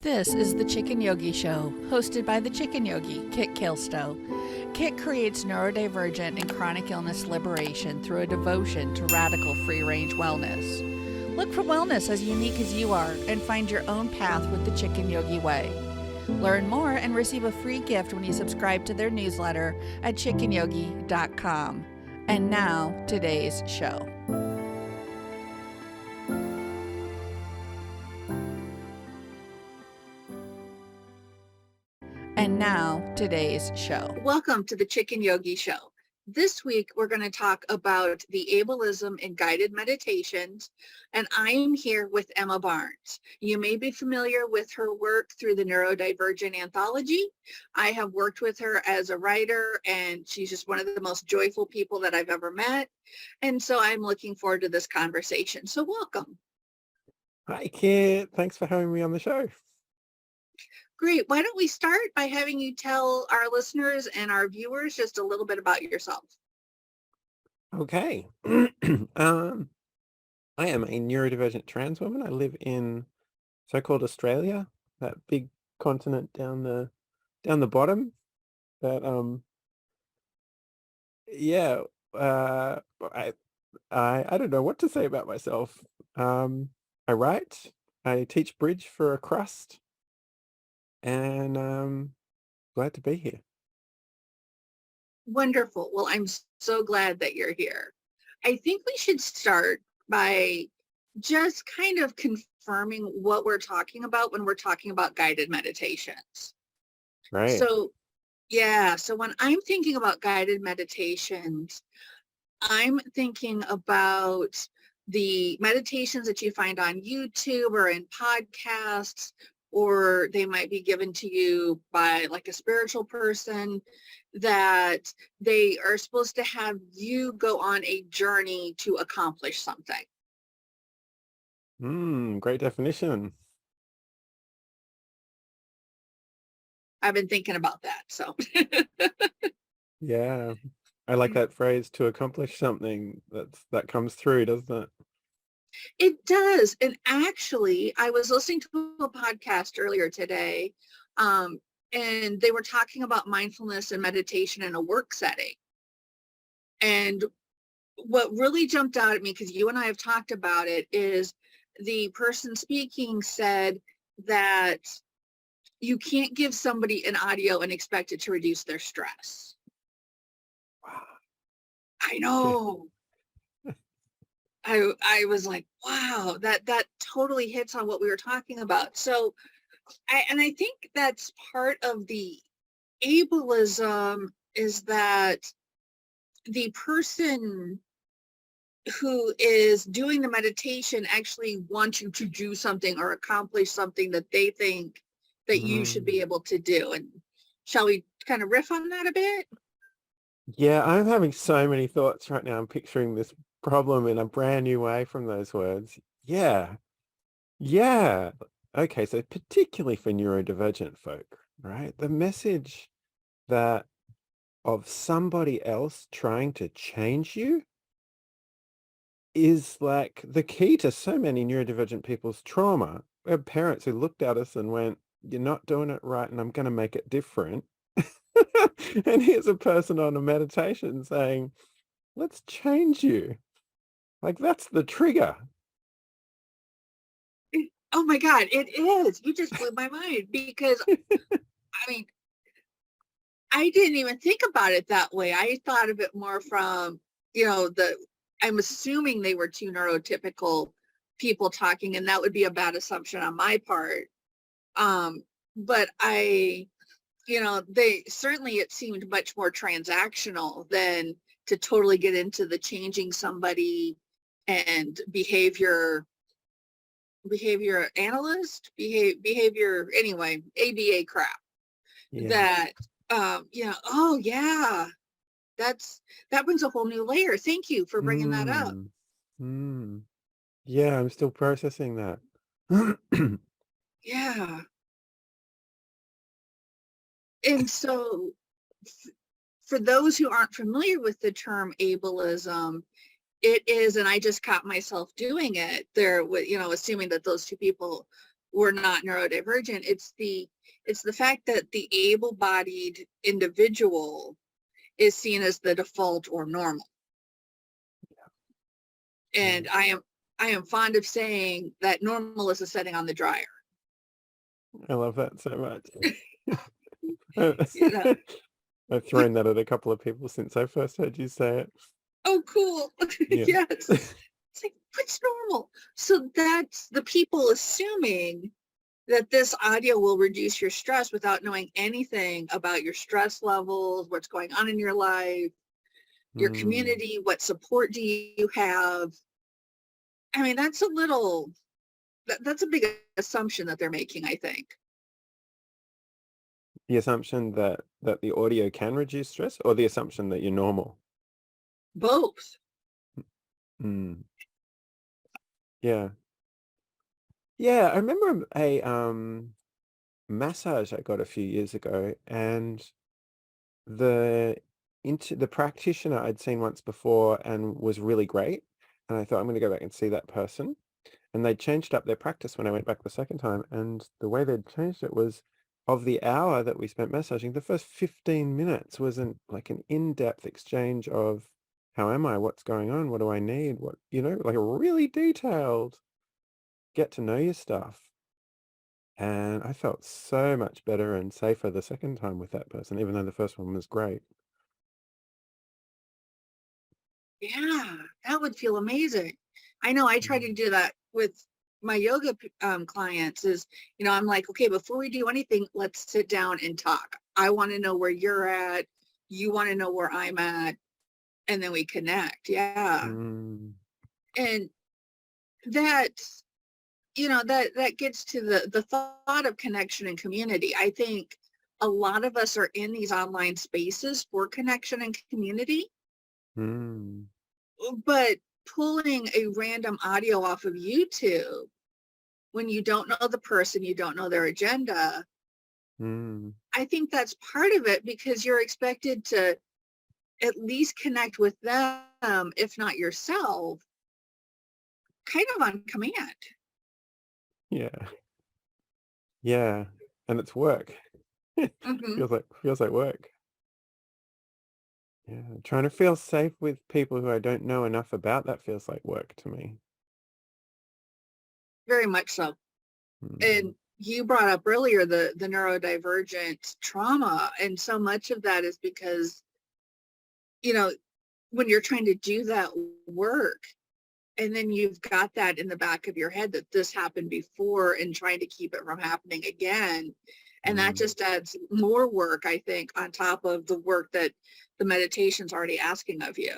This is the Chicken Yogi Show, hosted by the Chicken Yogi, Kit Kilstow. Kit creates neurodivergent and chronic illness liberation through a devotion to radical free-range wellness. Look for wellness as unique as you are and find your own path with the Chicken Yogi way. Learn more and receive a free gift when you subscribe to their newsletter at chickenyogi.com. And now, today's show. And now, today's show. Welcome to the Chicken Yogi Show. This week, we're going to talk about the ableism in guided meditations, and I am here with Emma Barnes. You may be familiar with her work through the Neurodivergent Anthology. I have worked with her as a writer, and she's just one of the most joyful people that I've ever met, and so I'm looking forward to this conversation. So welcome. Hi, Kit. Thanks for having me on the show. Great. Why don't we start by having you tell our listeners and our viewers just a little bit about yourself? Okay. I am a neurodivergent trans woman. I live in so-called Australia, that big continent down the bottom. But yeah, I don't know what to say about myself. I write, I teach bridge for a crust, and glad to be here. Wonderful. Well, I'm so glad that you're here. I think we should start by just kind of confirming what we're talking about when we're talking about guided meditations. Right. So, yeah. So when I'm thinking about guided meditations, I'm thinking about the meditations that you find on YouTube or in podcasts, or they might be given to you by like a spiritual person, that they are supposed to have you go on a journey to accomplish something. Great definition. I've been thinking about that, so. Yeah. I like that phrase, to accomplish something. That comes through, doesn't it? It does. And actually, I was listening to a podcast earlier today, and they were talking about mindfulness and meditation in a work setting. And what really jumped out at me, because you and I have talked about it, is the person speaking said that you can't give somebody an audio and expect it to reduce their stress. Wow. I know. I was like, wow, that totally hits on what we were talking about. So, I think that's part of the ableism, is that the person who is doing the meditation actually wants you to do something or accomplish something that they think that you should be able to do. And shall we kind of riff on that a bit? Yeah, I'm having so many thoughts right now. I'm picturing this problem in a brand new way from those words. Yeah. Okay, so particularly for neurodivergent folk, right? The message that of somebody else trying to change you is like the key to so many neurodivergent people's trauma. We have parents who looked at us and went, "You're not doing it right, and I'm going to make it different." And here's a person on a meditation saying, "Let's change you." Like, that's the trigger. Oh my God, it is. You just blew my mind, because I mean, I didn't even think about it that way. I thought of it more from, I'm assuming they were two neurotypical people talking, and that would be a bad assumption on my part. But they certainly, it seemed much more transactional than to totally get into the changing somebody and behavior analyst, behavior, anyway, ABA crap. Yeah. That, oh yeah, that brings a whole new layer. Thank you for bringing that up. Yeah, I'm still processing that. Yeah. And so for those who aren't familiar with the term ableism, it is, and I just caught myself doing it there with, assuming that those two people we're not neurodivergent. It's the fact that the able-bodied individual is seen as the default or normal. And I am fond of saying that normal is a setting on the dryer. I love that so much. You know, I've thrown that at a couple of people since I first heard you say it. oh, cool. Yeah. Yes. It's like, what's normal? So that's the people assuming that this audio will reduce your stress without knowing anything about your stress levels, what's going on in your life, your community, what support do you have? I mean, that's a little, that's a big assumption that they're making, I think. The assumption that the audio can reduce stress, or the assumption that you're normal? Both. Mm. Yeah. Yeah, I remember a massage I got a few years ago, and the practitioner I'd seen once before and was really great, and I thought I'm going to go back and see that person. And they changed up their practice when I went back the second time, and the way they'd changed it was, of the hour that we spent massaging, the first 15 minutes was an in-depth exchange of how am I, what's going on, what do I need, what, like a really detailed get to know you stuff. And I felt so much better and safer the second time with that person, even though the first one was great. Yeah, that would feel amazing. I know I try to do that with my yoga clients is, I'm like, okay, before we do anything, let's sit down and talk. I want to know where you're at. You want to know where I'm at. And then we connect. Yeah. And that, that gets to the thought of connection and community. I think a lot of us are in these online spaces for connection and community. But pulling a random audio off of YouTube when you don't know the person, you don't know their agenda, I think that's part of it, because you're expected to at least connect with them, if not yourself, kind of on command. Yeah. Yeah. And it's work. Feels like work. Yeah. Trying to feel safe with people who I don't know enough about, that feels like work to me. Very much so. And you brought up earlier the neurodivergent trauma, and so much of that is because, when you're trying to do that work, and then you've got that in the back of your head that this happened before, and trying to keep it from happening again. And that just adds more work, I think, on top of the work that the meditation's already asking of you.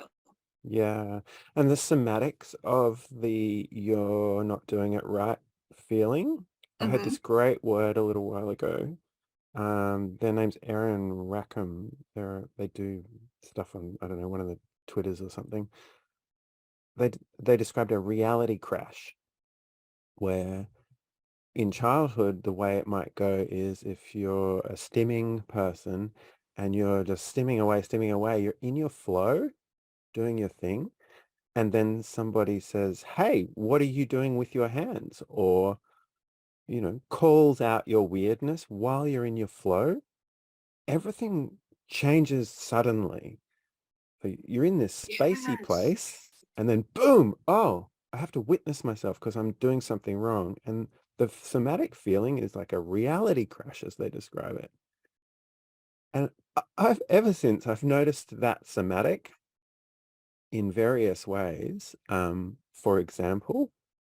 Yeah. And the somatics of the you're not doing it right feeling. I heard this great word a little while ago. Their name's Erin Rackham. They do stuff on, I don't know, one of the Twitters or something. They described a reality crash where in childhood, the way it might go is, if you're a stimming person and you're just stimming away, you're in your flow, doing your thing. And then somebody says, hey, what are you doing with your hands? Or, calls out your weirdness while you're in your flow. Everything changes suddenly. So you're in this spacey place, and then boom, oh, I have to witness myself because I'm doing something wrong. And the somatic feeling is like a reality crash, as they describe it. And ever since I've noticed that somatic in various ways. For example,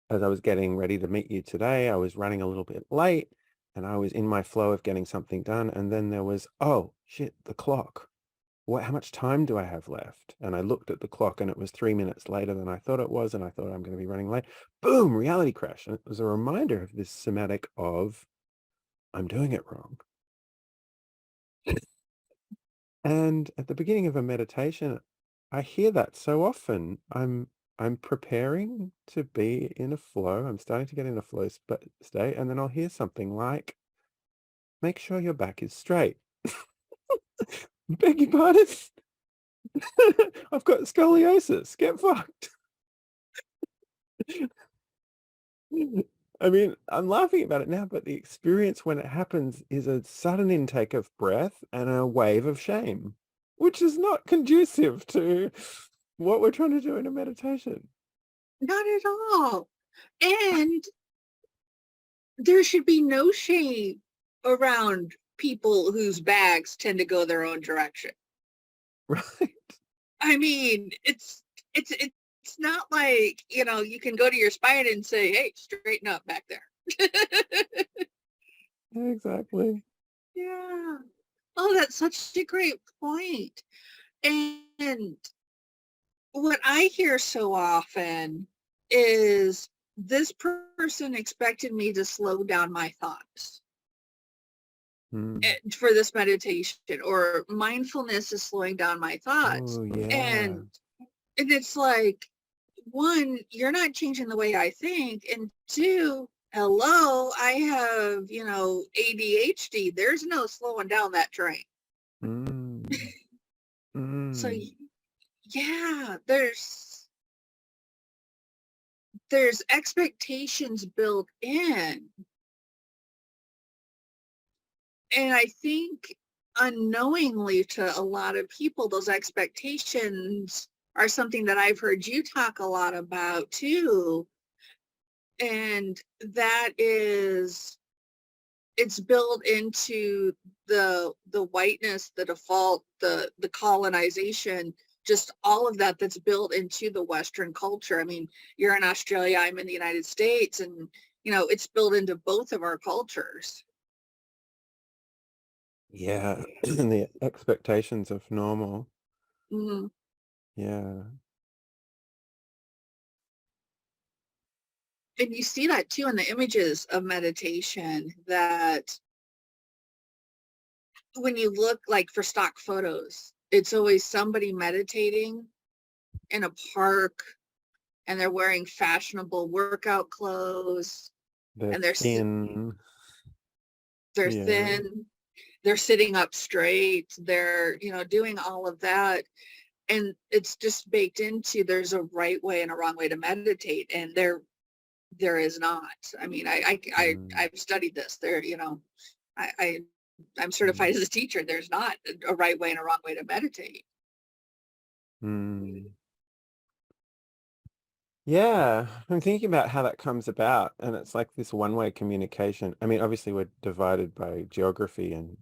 as I was getting ready to meet you today, I was running a little bit late, and I was in my flow of getting something done. And then there was, oh shit, the clock. How much time do I have left? And I looked at the clock, and it was 3 minutes later than I thought it was. And I thought, I'm going to be running late. Boom, reality crash. And it was a reminder of this somatic of, I'm doing it wrong. And at the beginning of a meditation, I hear that so often. I'm preparing to be in a flow. I'm starting to get in a flow state, and then I'll hear something like, make sure your back is straight. Beg your pardon? I've got scoliosis. Get fucked. I mean, I'm laughing about it now, but the experience when it happens is a sudden intake of breath and a wave of shame, which is not conducive to what we're trying to do in a meditation. Not at all. And there should be no shame around people whose bags tend to go their own direction. Right? I mean, it's not like, you can go to your spine and say, hey, straighten up back there. Exactly. Yeah. Oh, that's such a great point. And what I hear so often is this person expected me to slow down my thoughts Mm. for this meditation, or mindfulness is slowing down my thoughts. Oh, yeah. And it's like, one, you're not changing the way I think. And two, hello, I have, ADHD. There's no slowing down that train. Mm. So Mm. yeah, there's expectations built in. And I think unknowingly to a lot of people, those expectations are something that I've heard you talk a lot about too. And that is, it's built into the whiteness, the default, the colonization, just all of that that's built into the Western culture. I mean, you're in Australia, I'm in the United States, and it's built into both of our cultures. Yeah. And the expectations of normal. Mhm. Yeah. And you see that too in the images of meditation, that when you look like for stock photos, it's always somebody meditating in a park, and they're wearing fashionable workout clothes, They're and thin. they're Yeah. thin, they're sitting up straight, they're doing all of that. And it's just baked into, there's a right way and a wrong way to meditate, and there is not. I mean, Mm. I've studied this. I, I I'm Mm. certified as a teacher. There's not a right way and a wrong way to meditate. Mm. Yeah, I'm thinking about how that comes about, and it's like this one-way communication. I mean, obviously we're divided by geography, and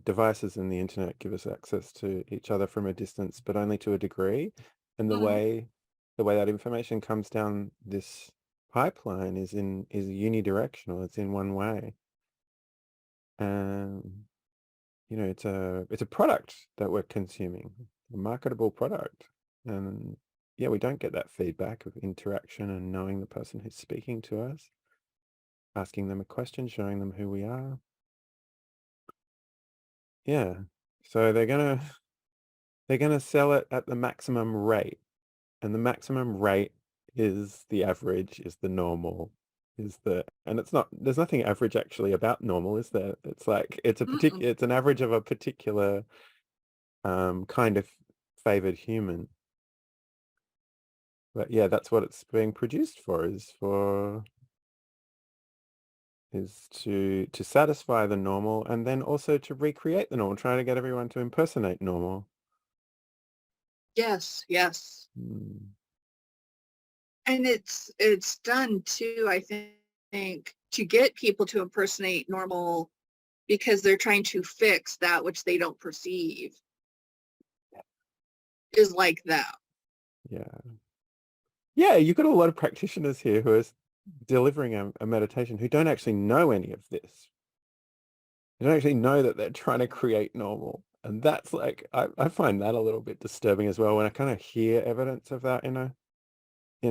devices and the internet give us access to each other from a distance, but only to a degree. And the Mhm. way the way that information comes down this pipeline is unidirectional. It's in one way. And it's a product that we're consuming, a marketable product. And yeah, we don't get that feedback of interaction and knowing the person who's speaking to us, asking them a question, showing them who we are. Yeah. So they're gonna sell it at the maximum rate, and the maximum rate is the average, is the normal, and it's not, there's nothing average actually about normal, is there? It's like Mm-mm. it's an average of a particular kind of favored human. But yeah, that's what it's being produced for, is to satisfy the normal, and then also to recreate the normal, trying to get everyone to impersonate normal. Yes, yes. Mm. And it's done too, I think, to get people to impersonate normal, because they're trying to fix that which they don't perceive is like them. Yeah. Yeah, you've got a lot of practitioners here who are delivering a meditation who don't actually know any of this. They don't actually know that they're trying to create normal. And that's like, I find that a little bit disturbing as well when I kind of hear evidence of that in a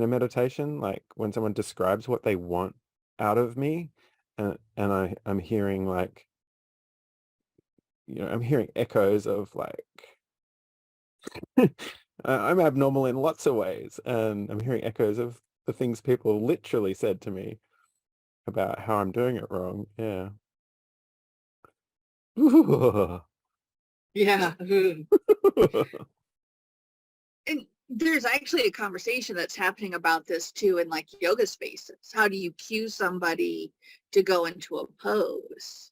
meditation, like when someone describes what they want out of me, and I'm hearing like, I'm hearing echoes of like, I'm abnormal in lots of ways, and I'm hearing echoes of the things people literally said to me about how I'm doing it wrong. Yeah. Yeah. And there's actually a conversation that's happening about this too in like yoga spaces. How do you cue somebody to go into a pose?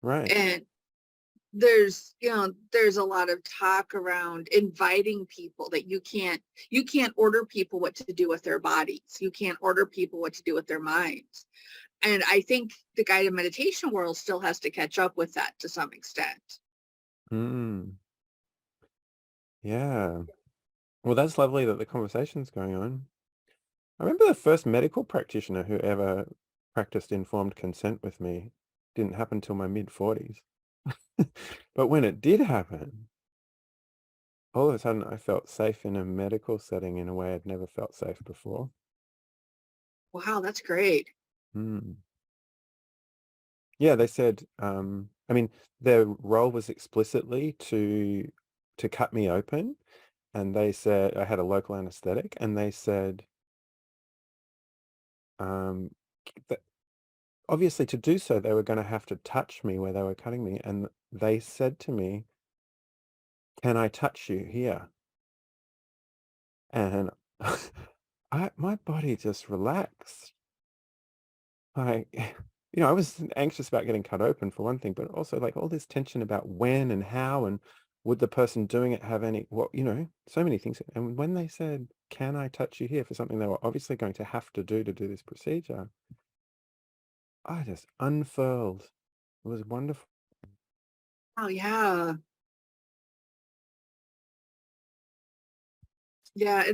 Right. And there's a lot of talk around inviting people that you can't order people what to do with their bodies. You can't order people what to do with their minds. And I think the guided meditation world still has to catch up with that to some extent. Mm, yeah. Well, that's lovely that the conversation's going on. I remember the first medical practitioner who ever practiced informed consent with me didn't happen till my mid-40s. But when it did happen, all of a sudden I felt safe in a medical setting in a way I'd never felt safe before. Wow, that's great. Mm. Yeah, they said, I mean, their role was explicitly to cut me open, and they said I had a local anesthetic, and they said, um, that obviously to do so, they were going to have to touch me where they were cutting me, and they said to me, "Can I touch you here?" And my body just relaxed. Like, I was anxious about getting cut open for one thing, but also like all this tension about when and how and would the person doing it have any, so many things. And when they said, "Can I touch you here?" for something they were obviously going to have to do this procedure, I just unfurled. It was wonderful. Oh yeah. Yeah.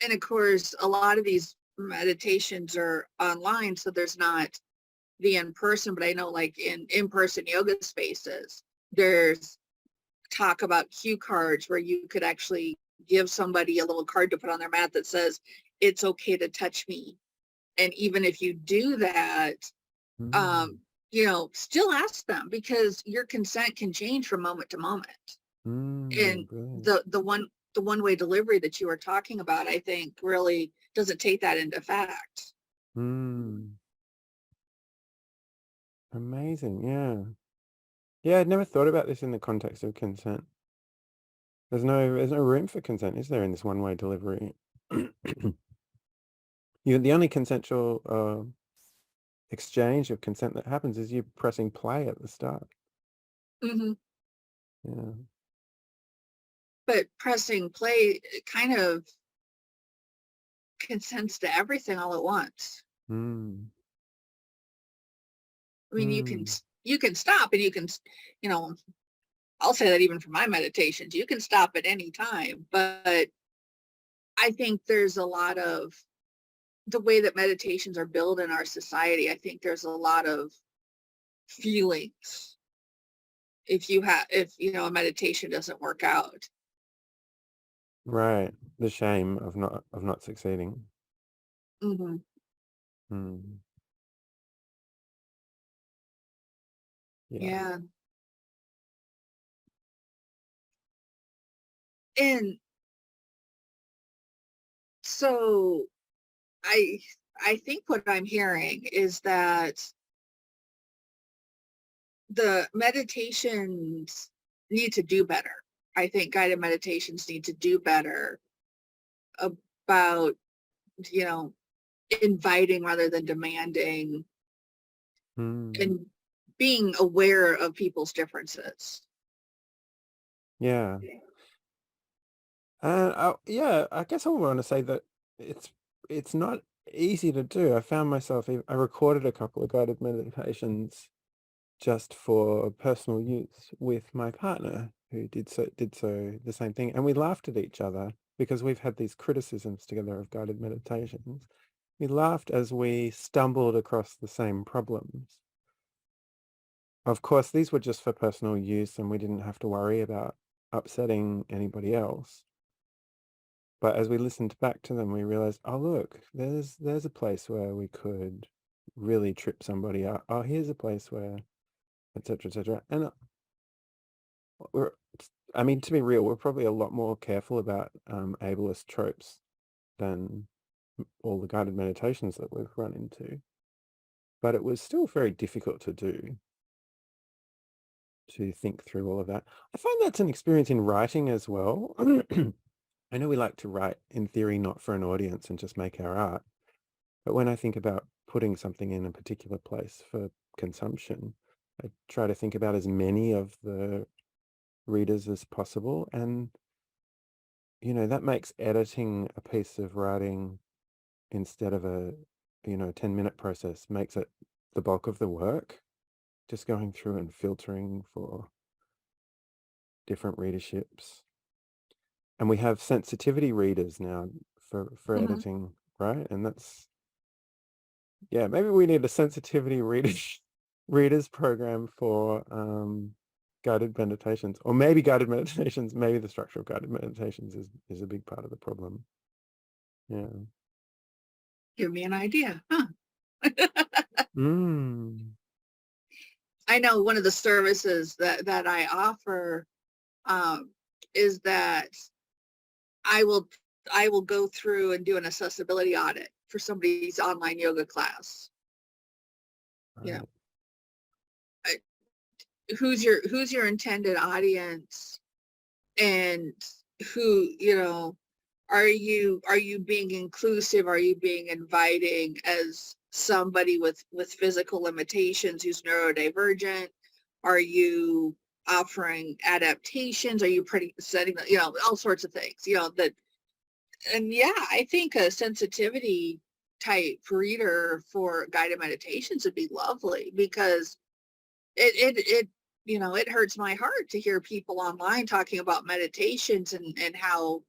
And of course, a lot of these meditations are online, so there's not the in-person, but I know like in in-person yoga spaces, there's talk about cue cards where you could actually give somebody a little card to put on their mat that says, it's okay to touch me. And even if you do that, Mm, um, still ask them because your consent can change from moment to moment. And brilliant. the one way delivery that you were talking about, I think really doesn't take that into fact. Mm, amazing. Yeah. Yeah, I'd never thought about this in the context of consent. There's no room for consent, is there, in this one-way delivery? The only consensual exchange of consent that happens is you pressing play at the start. Hmm. Yeah. But pressing play kind of consents to everything all at once. Mm. I mean, Mm. you can stop and you know, I'll say that even for my meditations, you can stop at any time. But I think there's a lot of the way that meditations are built in our society. I think there's a lot of feelings if a meditation doesn't work out. Right. The shame of not succeeding. Hmm. Mm. Yeah. Yeah. And so I I think what I'm hearing is that the meditations need to do better. I think guided meditations need to do better about, you know, inviting rather than demanding Mm. and being aware of people's differences. Yeah. And yeah, I guess I want to say that it's it's not easy to do. I found myself, I recorded a couple of guided meditations just for personal use with my partner who did so the same thing, and we laughed at each other because we've had these criticisms together of guided meditations. We laughed as we stumbled across the same problems. Of course, these were just for personal use and we didn't have to worry about upsetting anybody else. But as we listened back to them, we realized, oh look, there's a place where we could really trip somebody up. Oh, here's a place where, etc., etc. And we're, I mean, to be real, we're probably a lot more careful about ableist tropes than all the guided meditations that we've run into. But it was still very difficult to do. to think through all of that. I find that's an experience in writing as well. I know we like to write in theory, not for an audience and just make our art. But when I think about putting something in a particular place for consumption, I try to think about as many of the readers as possible. And, that makes editing a piece of writing instead of a, 10-minute process, makes it the bulk of the work, just going through and filtering for different readerships. And we have sensitivity readers now for Mhm. editing, right? And that's, yeah, maybe we need a sensitivity readers program for guided meditations, or maybe guided meditations, maybe the structure of guided meditations is a big part of the problem. Yeah. Give me an idea. Huh. Mm. I know one of the services that I offer um, is that I will I will go through and do an accessibility audit for somebody's online yoga class. You know, Right. I, who's your intended audience, and who, are you being inclusive? Are you being inviting as somebody with physical limitations who's neurodivergent? Are you offering adaptations? Are you pretty setting, all sorts of things, that, and yeah, I think a sensitivity type reader for guided meditations would be lovely, because it it hurts my heart to hear people online talking about meditations and how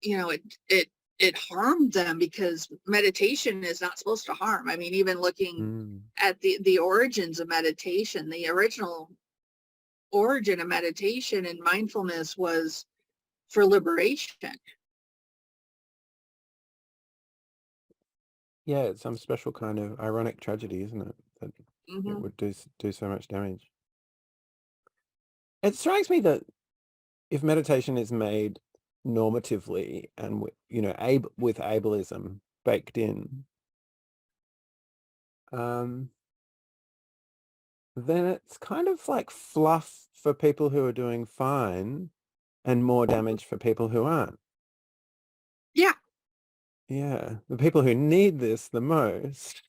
it harmed them, because meditation is not supposed to harm. I mean, even looking Mm. at the origins of meditation, the original origin of meditation and mindfulness was for liberation. Yeah, it's some special kind of ironic tragedy, isn't it? That it Hmm. would do so much damage. It strikes me that if meditation is made normatively and with ableism baked in, um, then it's kind of like fluff for people who are doing fine and more damage for people who aren't. Yeah, Yeah, the people who need this the most.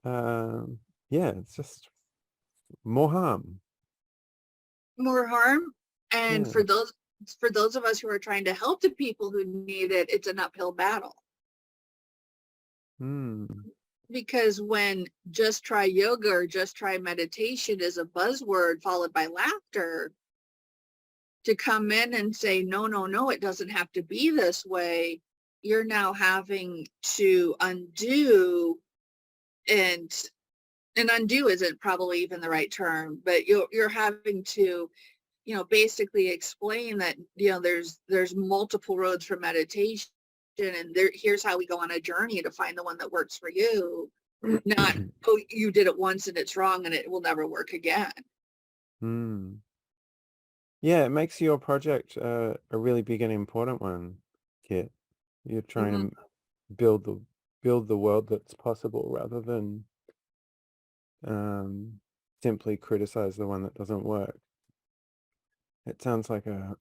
Yeah, it's just more harm. more harm. And Yeah. for those of us who are trying to help the people who need it, it's an uphill battle. Hmm. Because when just try yoga or just try meditation is a buzzword followed by laughter, to come in and say, no, no, no, it doesn't have to be this way, you're now having to undo, and undo isn't probably even the right term, but you're having to, basically explain that, there's multiple roads for meditation, and here's how we go on a journey to find the one that works for you. Not, oh, you did it once and it's wrong and it will never work again. Hmm. Yeah, it makes your project a really big and important one, Kit. You're trying Hmm. to build the world that's possible rather than um, simply criticize the one that doesn't work. It sounds like a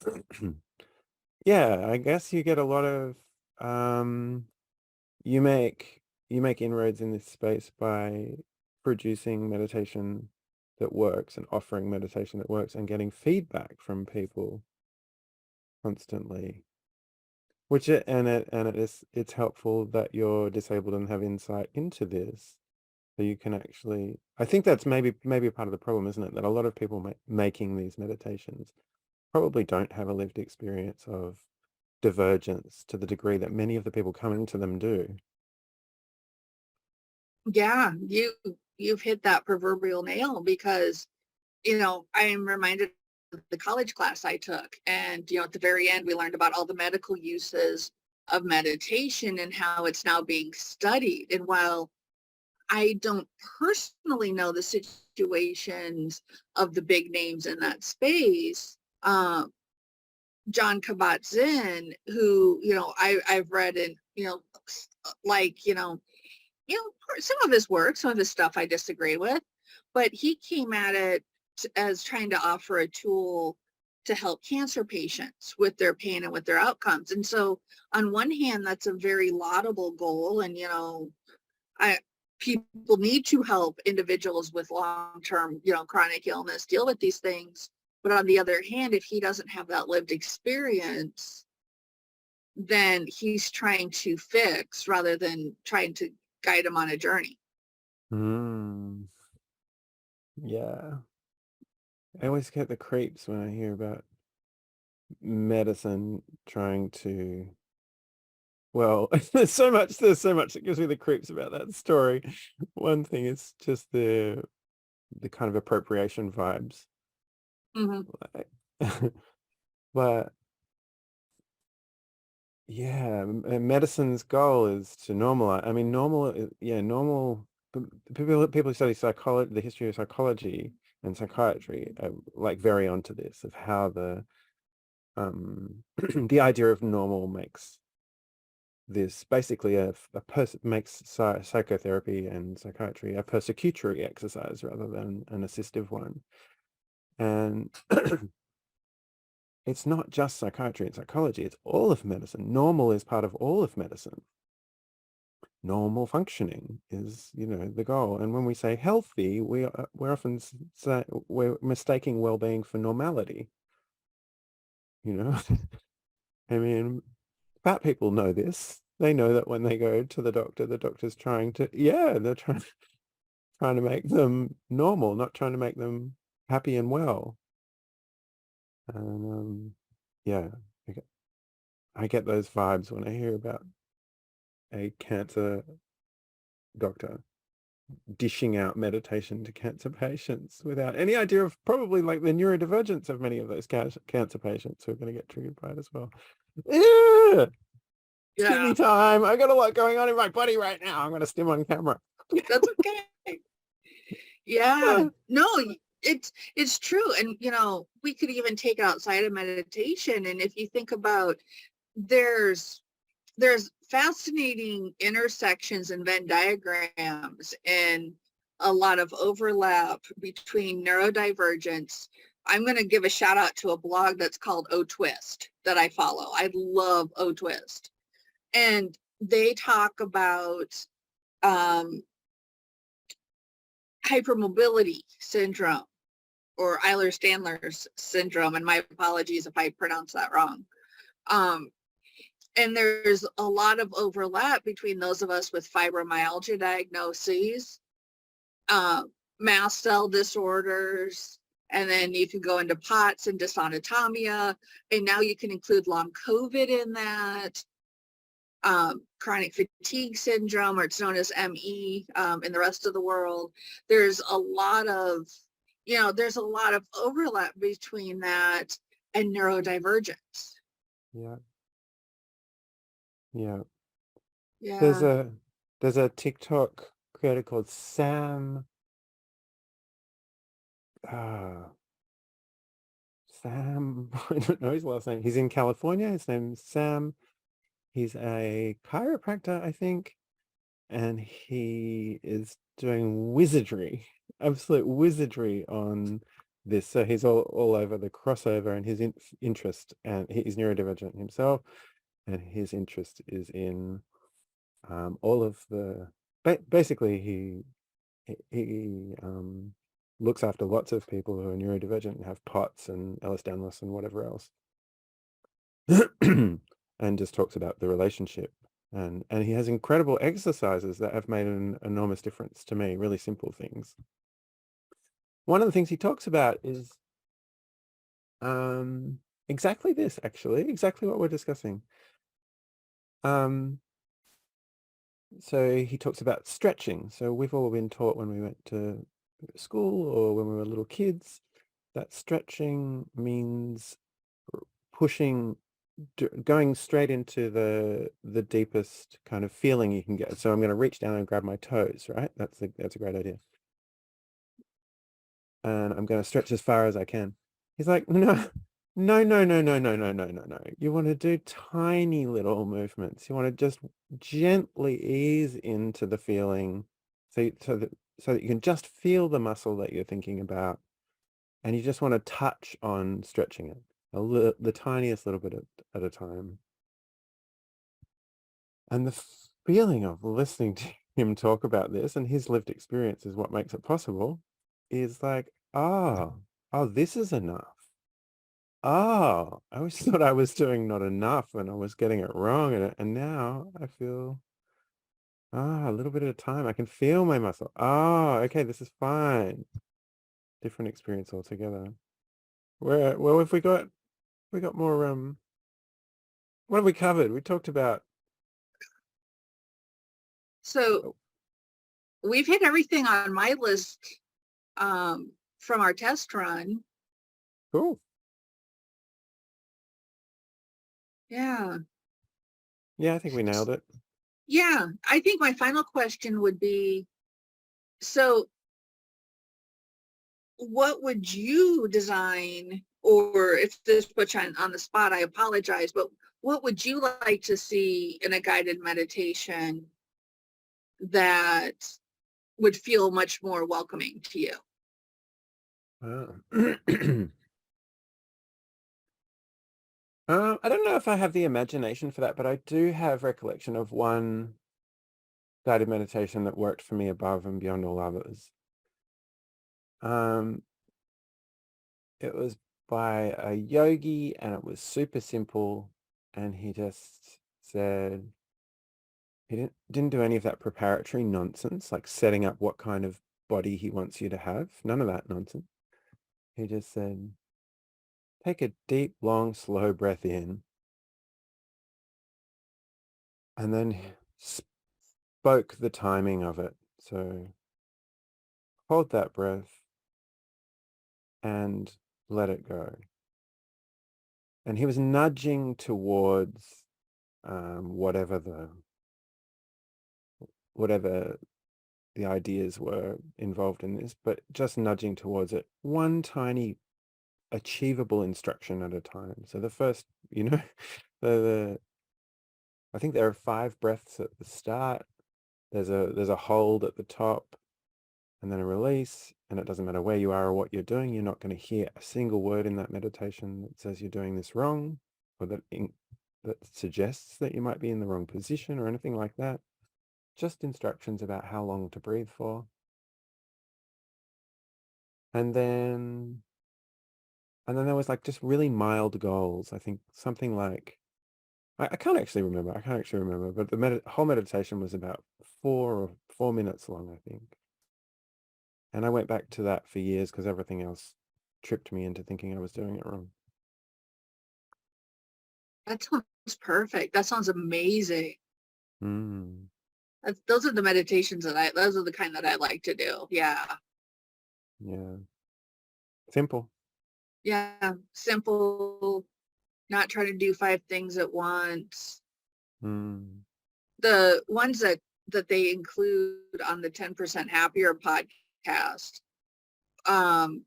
yeah, I guess you get a lot of um, you make inroads in this space by producing meditation that works and offering meditation that works and getting feedback from people constantly. It's helpful that you're disabled and have insight into this, so you can actually. I think that's maybe part of the problem, isn't it? That a lot of people making these meditations probably don't have a lived experience of divergence to the degree that many of the people coming to them do. Yeah, you've hit that proverbial nail, because I am reminded of the college class I took, and at the very end we learned about all the medical uses of meditation and how it's now being studied. And while I don't personally know the situations of the big names in that space, John Kabat-Zinn, who I've read, and like some of his work, some of his stuff I disagree with, but he came at it as trying to offer a tool to help cancer patients with their pain and with their outcomes. And so on one hand, that's a very laudable goal. And, I people need to help individuals with long-term, chronic illness deal with these things. But on the other hand, if he doesn't have that lived experience, then he's trying to fix rather than trying to guide him on a journey. Mm, yeah. I always get the creeps when I hear about medicine trying to, well, there's so much that gives me the creeps about that story. One thing is just the kind of appropriation vibes. Hmm. Like, but yeah, medicine's goal is to normalize. I mean, normal. People who study psychology, the history of psychology and psychiatry, are like very onto this of how the idea of normal makes this basically a person makes psychotherapy and psychiatry a persecutory exercise rather than an assistive one. And it's not just psychiatry and psychology, it's all of medicine. Normal is part of all of medicine. Normal functioning is, the goal. And when we say healthy, we're often say we're mistaking well-being for normality. I mean, fat people know this. They know that when they go to the doctor's they're trying to make them normal, not trying to make them happy and well. And yeah, I get those vibes when I hear about a cancer doctor dishing out meditation to cancer patients without any idea of probably like the neurodivergence of many of those cancer patients who are going to get triggered by it as well. Yeah, Yeah, stimmy time. I got a lot going on in my body right now. I'm going to stim on camera. that's okay. Yeah, no, it's true. And, we could even take it outside of meditation. And if you think about, there's there's fascinating intersections and Venn diagrams and a lot of overlap between neurodivergence. I'm going to give a shout out to a blog that's called O Twist that I follow. I love O Twist. And they talk about um, hypermobility syndrome or Ehlers-Danlos syndrome. And my apologies if I pronounce that wrong. Um, and there's a lot of overlap between those of us with fibromyalgia diagnoses, mast cell disorders, and then you can go into POTS and dysautonomia, and now you can include long COVID in that, chronic fatigue syndrome, or it's known as ME in the rest of the world. There's a lot of, there's a lot of overlap between that and neurodivergence. Yeah, yeah. There's Yeah. a TikTok creator called uh, Sam, I don't know his last name. He's in California. His name's Sam. He's a chiropractor, I think, and he is doing wizardry, absolute wizardry on this. So he's all over the crossover, and his interest, and he's neurodivergent himself, and his interest is in all of the basically he looks after lots of people who are neurodivergent and have POTS and Ehlers-Danlos and whatever else, and just talks about the relationship. And he has incredible exercises that have made an enormous difference to me, really simple things. One of the things he talks about is exactly this, actually, exactly what we're discussing. So he talks about stretching. So we've all been taught when we went to school or when we were little kids that stretching means pushing, going straight into the deepest kind of feeling you can get. So I'm going to reach down and grab my toes, right? That's a great idea. And I'm going to stretch as far as I can. He's like, no, No, no, no, no, no, no, no, no, no. You want to do tiny little movements. You want to just gently ease into the feeling so that you can just feel the muscle that you're thinking about, and you just want to touch on stretching it the tiniest little bit at a time. And the feeling of listening to him talk about this and his lived experience is what makes it possible, is like, oh, this is enough. Oh, I always thought I was doing not enough and I was getting it wrong. And now I feel, a little bit at a time. I can feel my muscle. Oh, okay, this is fine. Different experience altogether. Well, if we got more, what have we covered? We talked about, So oh, we've hit everything on my list from our test run. cool. Yeah. Yeah, I think we nailed it. Yeah. I think my final question would be, so what would you design, or if this puts you on the spot, I apologize, but what would you like to see in a guided meditation that would feel much more welcoming to you? Oh. I don't know if I have the imagination for that, but I do have recollection of one guided meditation that worked for me above and beyond all others. Um, it was by a yogi and it was super simple. And he just said he didn't do any of that preparatory nonsense, like setting up what kind of body he wants you to have. None of that nonsense. He just said, take a deep, long, slow breath in, and then spoke the timing of it. So hold that breath and let it go. And he was nudging towards whatever the ideas were involved in this, but just nudging towards it, one tiny achievable instruction at a time. So the first, the I think there are 5 breaths at the start. There's a hold at the top, and then a release, and it doesn't matter where you are or what you're doing. You're not going to hear a single word in that meditation that says you're doing this wrong, or that suggests that you might be in the wrong position or anything like that. Just instructions about how long to breathe for. And then there was like just really mild goals. I think something like, I can't actually remember. But the whole meditation was about 4 minutes long, I think. And I went back to that for years because everything else tripped me into thinking I was doing it wrong. That sounds perfect. That sounds amazing. Mm, Those are the meditations those are the kind that I like to do. Yeah. yeah. Simple. Yeah. Simple, not trying to do 5 things at once. Mm, The ones that they include on the 10% Happier podcast, um,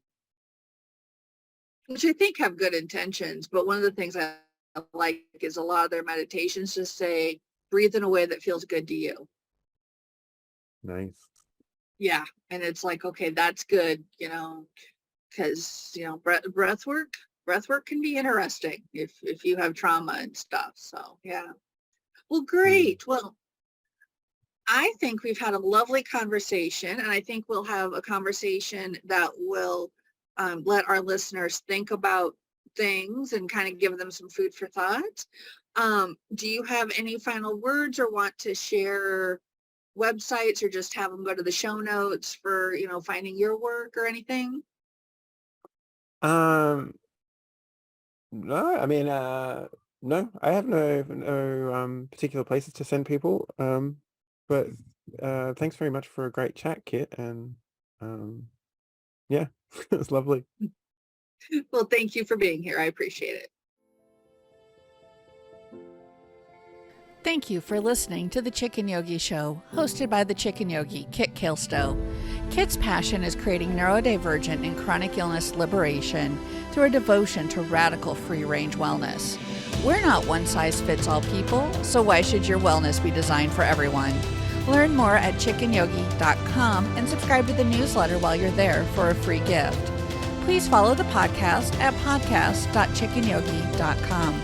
which I think have good intentions, but one of the things I like is a lot of their meditations just say, breathe in a way that feels good to you. nice. Yeah. And it's like, okay, that's good, because, breath work can be interesting if you have trauma and stuff. So, yeah. Well, Mm. great. Well, I think we've had a lovely conversation, and I think we'll have a conversation that will let our listeners think about things and kind of give them some food for thought. Do you have any final words or want to share websites or just have them go to the show notes for, finding your work or anything? Um, no, I mean, no, I have no particular places to send people. But thanks very much for a great chat, Kit, and yeah, it was lovely. Well, thank you for being here. I appreciate it. Thank you for listening to The Chicken Yogi Show, hosted by the Chicken Yogi, Kit Kilstow. Kit's passion is creating neurodivergent and chronic illness liberation through a devotion to radical free-range wellness. We're not one-size-fits-all people, so why should your wellness be designed for everyone? Learn more at chickenyogi.com and subscribe to the newsletter while you're there for a free gift. Please follow the podcast at podcast.chickenyogi.com.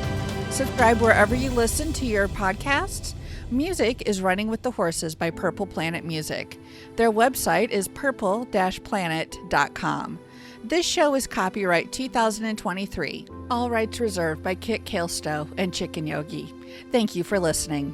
Subscribe wherever you listen to your podcasts. Music is Running with the Horses by Purple Planet Music. Their website is purple-planet.com. This show is copyright 2023. All rights reserved by Kit Kalestow and Chicken Yogi. Thank you for listening.